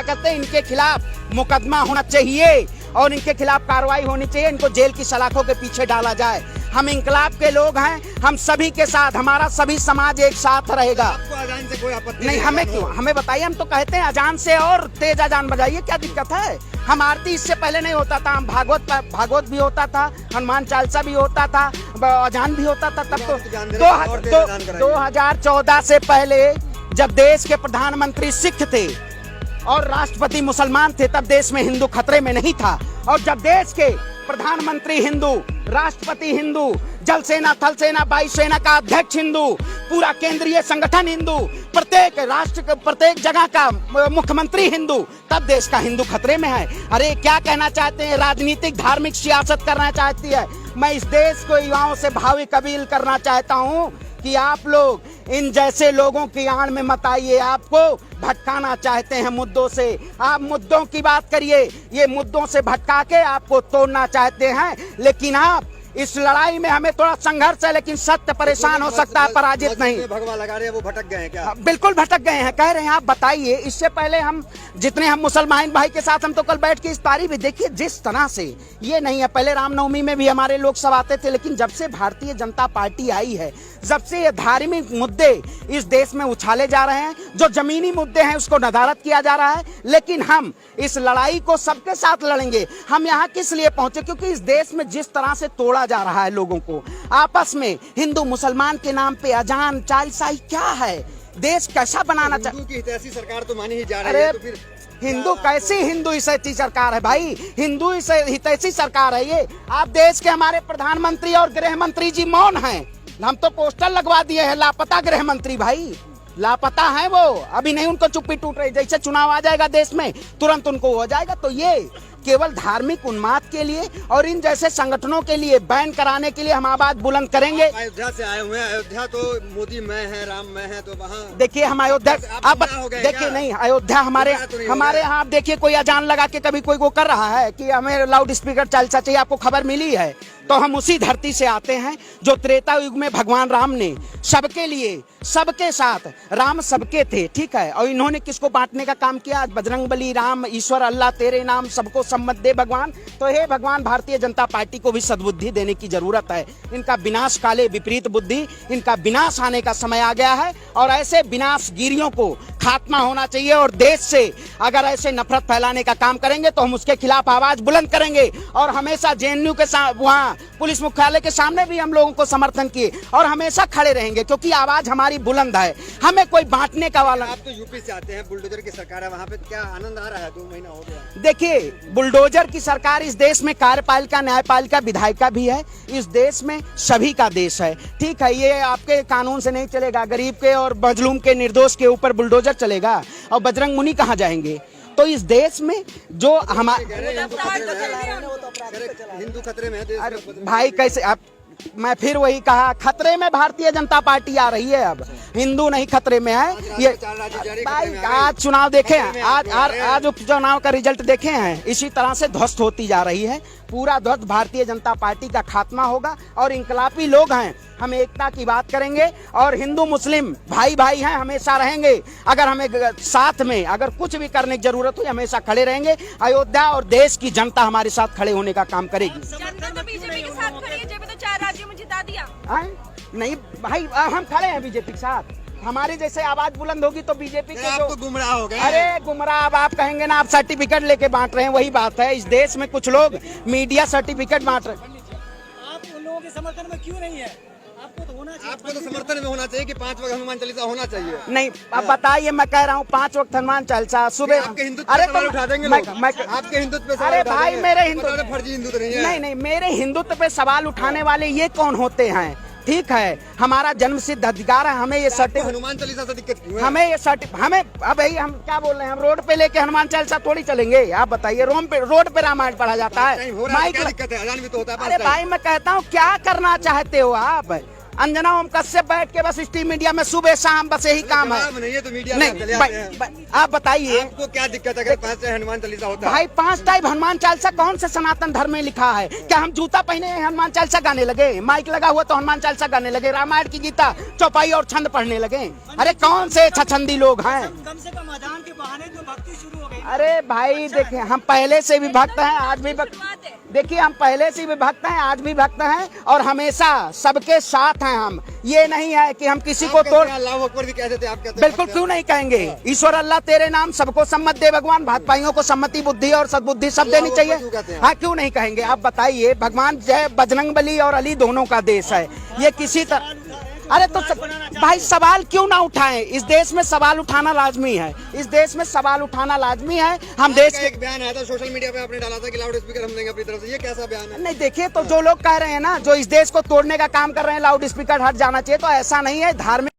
करते हैं, इनके खिलाफ मुकदमा होना चाहिए और इनके खिलाफ कार्रवाई होनी चाहिए, इनको जेल की सलाखों के पीछे डाला जाए। हम इंकलाब के लोग हैं, हम सभी के साथ, हमारा सभी समाज एक साथ रहेगा। आपको अजान से कोई आपत्ति नहीं, हमें क्यों, हमें बताइए, हम तो कहते हैं अजान से और तेज अजान बजाइए, क्या दिक्कत है। हम आरती इससे पहले नहीं होता था, हम भागवत भी होता था, हनुमान चालीसा भी होता था, अजान भी होता था। तब तो 2014 से पहले जब देश के प्रधानमंत्री सिख थे और राष्ट्रपति मुसलमान थे, तब देश में हिंदू खतरे में नहीं था। और जब देश के प्रधानमंत्री हिंदू, राष्ट्रपति हिंदू, जल सेना, थल सेना, वायु सेना का अध्यक्ष हिंदू, पूरा केंद्रीय संगठन हिंदू, प्रत्येक राष्ट्र के प्रत्येक जगह का मुख्यमंत्री हिंदू, तब देश का हिंदू खतरे में है। अरे क्या कहना चाहते हैं, राजनीतिक धार्मिक सियासत करना चाहती है। मैं इस देश को युवाओं से भावी कबील करना चाहता हूँ कि आप लोग इन जैसे लोगों की आड़ में मत आइए। आपको भटकाना चाहते हैं मुद्दों से, आप मुद्दों की बात करिए, ये मुद्दों से भटका के आपको तोड़ना चाहते हैं। लेकिन आप इस लड़ाई में हमें थोड़ा संघर्ष है, लेकिन सत्य परेशान हो सकता है, पराजित नहीं। भगवा लगा रहे हैं, वो भटक गए हैं क्या? बिल्कुल भटक गए हैं, कह रहे हैं। आप बताइए, इससे पहले हम जितने हम मुसलमान भाई के साथ हम तो कल बैठ के इस तारीफ भी देखिए, जिस तरह से ये नहीं है। पहले रामनवमी में भी हमारे लोग सब आते थे, लेकिन जब से भारतीय जनता पार्टी आई है, जब से ये धार्मिक मुद्दे इस देश में उछाले जा रहे हैं, जो जमीनी मुद्दे हैं उसको नदारद किया जा रहा है। लेकिन हम इस लड़ाई को सबके साथ लड़ेंगे। हम यहाँ किस लिए पहुंचे, क्योंकि इस देश में जिस तरह से तोड़ा जा रहा है लोगों को आपस में, हिंदू मुसलमान के नाम पे अजान चालीसा, क्या है, देश कैसा बनाना चाहिए। हिंदू की हितैषी सरकार तो मानी ही जा रही है, तो फिर हिंदू कैसी हिंदू हितैषी सरकार है भाई, हिंदू हितैषी सरकार है ये। आप देश के हमारे प्रधानमंत्री और गृह मंत्री जी मौन हैं, हम तो पोस्टर लगवा दिए हैं, लापता गृह मंत्री भाई, लापता है वो, अभी नहीं उनको चुप्पी टूट रही। जैसे चुनाव आ जाएगा देश में, तुरंत उनको हो जाएगा। तो ये केवल धार्मिक उन्माद के लिए और इन जैसे संगठनों के लिए बैन कराने के लिए हम आवाज बुलंद करेंगे। अयोध्या से आए हुए हैं, अयोध्या तो मोदी मैं है, राम मैं है, तो वहाँ देखिए हम अयोध्या, आप देखिए नहीं, अयोध्या हमारे यहाँ आप देखिए, कोई अजान लगा के कभी कोई वो कर रहा है कि हमें लाउड स्पीकर चालीसा चाहिए, आपको खबर मिली है? तो हम उसी धरती से आते हैं जो त्रेता युग में भगवान राम ने सबके लिए, सबके साथ, राम सबके थे, ठीक है। और इन्होंने किसको बांटने का काम किया? बजरंगबली, राम, ईश्वर, अल्लाह तेरे नाम, सबको सम्मत दे भगवान। तो हे भगवान, भारतीय जनता पार्टी को भी सद्बुद्धि देने की जरूरत है। इनका विनाश काले विपरीत बुद्धि, इनका विनाश आने का समय आ गया है और ऐसे विनाशगिरियों को खात्मा होना चाहिए। और देश से अगर ऐसे नफरत फैलाने का काम करेंगे तो हम उसके खिलाफ आवाज बुलंद करेंगे। और हमेशा जेएनयू के वहाँ पुलिस मुख्यालय के सामने भी हम लोगों को समर्थन किए और हमेशा खड़े रहेंगे, क्योंकि आवाज हमारी बुलंद है। हमें कोई बांटने का वाला। आप तो यूपी से आते हैं, बुलडोजर की सरकार है वहाँ पे, क्या आनंद आ रहा है? 2 महीना हो गया। देखिए, बुलडोजर की सरकार, इस देश में कार्यपालिका, न्यायपालिका, विधायिका भी है। इस देश में सभी का देश है, ठीक है। ये आपके कानून से नहीं चलेगा, गरीब के और मजलूम के, निर्दोष के ऊपर बुलडोजर चलेगा और बजरंग मुनि कहाँ जाएंगे? तो इस देश में जो हमारे हिंदू खतरे में है भाई, कैसे आप, मैं फिर वही कहा, खतरे में भारतीय जनता पार्टी आ रही है, अब हिंदू नहीं खतरे में है। ये भाई आज चुनाव देखे हैं, आज उपचुनाव का रिजल्ट देखे हैं, इसी तरह से ध्वस्त होती जा रही है। पूरा ध्वस्त भारतीय जनता पार्टी का खात्मा होगा। और इंकलाबी लोग हैं, हम एकता की बात करेंगे और हिंदू मुस्लिम भाई भाई हैं, हमेशा रहेंगे। अगर हमें साथ में अगर कुछ भी करने की जरूरत हो, हमेशा खड़े रहेंगे। अयोध्या और देश की जनता हमारे साथ खड़े होने का काम करेगी। जनता तो बीजेपी के साथ खड़ी है, जेपी तो 4 राज्यों में जिता दिया। नहीं भाई, हम खड़े हैं बीजेपी के साथ। हमारी जैसे आवाज बुलंद होगी तो बीजेपी के आप तो गुमराह हो गए। अरे गुमराह, अब आप कहेंगे ना, आप सर्टिफिकेट लेके बांट रहे हैं, वही बात है। इस देश में कुछ लोग मीडिया सर्टिफिकेट बांट रहे हैं। आप उन लोगों के समर्थन में क्यों नहीं है? आपको तो होना चाहिए, आपको तो समर्थन में होना चाहिए कि 5 वक्त हनुमान चालीसा होना चाहिए। नहीं, अब बताइए, मैं कह रहा हूँ 5 वक्त हनुमान चालीसा सुबह। आपके हिंदुत्व पे सवाल उठा देंगे लोग। आपके हिंदुत्व पे सवाल अरे उठा भाई, देंगे। मेरे हिंदू फर्जी हिंदू नहीं है। नहीं, मेरे हिंदुत्व पे सवाल उठाने वाले ये कौन होते हैं? ठीक है, हमारा जन्म सिद्ध अधिकार है, हमें ये सर्टिफिकेट, हनुमान चालीसा से दिक्कत क्यों है? हमें ये सर्टिफिकेट, हमें अब भाई हम क्या बोल रहे हैं, हम रोड पे लेके हनुमान चालीसा थोड़ी चलेंगे? आप बताइए, रोड पे रामायण पढ़ा जाता है, क्या दिक्कत है? अजान भी तो होता है। अरे भाई, मैं कहता हूँ क्या करना चाहते हो आप? अंजना ओम कश्यप बैठ के बस स्ट्रीम मीडिया में सुबह शाम बस यही काम है। जवाब नहीं है तो मीडिया में आप चले आते हैं। आप बताइए आपको क्या दिक्कत है अगर 5 टाइम हनुमान चालीसा होता है? भाई 5 टाइम हनुमान चालीसा कौन से सनातन धर्म में लिखा है? क्या हम जूता पहने हनुमान चालीसा गाने लगे? माइक लगा हुआ तो हनुमान चालीसा गाने लगे? रामायण की गीता चौपाई और छंद पढ़ने लगे? अरे कौन से छछंदी लोग हैं? कम से कम अजान के बहाने जो भक्ति शुरू हो गई। अरे भाई देखिए, हम पहले से भी भक्त हैं, आज भी भक्त। देखिए हम पहले से भी भक्त हैं, आज भी भक्त हैं और हमेशा सबके साथ हैं हम। ये नहीं है कि हम किसी को तोड़। अल्लाह अकबर भी कहते थे, आप कहते हैं? बिल्कुल, क्यों नहीं कहेंगे? ईश्वर अल्लाह तेरे नाम सबको सम्मत दे भगवान। भात भाइयों को सम्मति बुद्धि और सद्बुद्धि सब देनी अल्लाह चाहिए। अकबर क्यों कहते हैं? हाँ, क्यों नहीं कहेंगे? आप बताइए, भगवान जय बजरंगबली और अली दोनों का देश है। ये किसी तरह अरे तो भाई सवाल क्यों ना उठाएं? इस देश में सवाल उठाना लाजमी है। इस देश में सवाल उठाना लाजमी है। हम देश आपका एक बयान आया था सोशल मीडिया पे, आपने डाला था कि लाउड स्पीकर हम देंगे अपनी तरफ से, ये कैसा बयान है? नहीं देखिए, तो जो लोग कह रहे हैं ना, जो इस देश को तोड़ने का काम कर रहे हैं, लाउड स्पीकर हट जाना चाहिए, तो ऐसा नहीं है। धार्मिक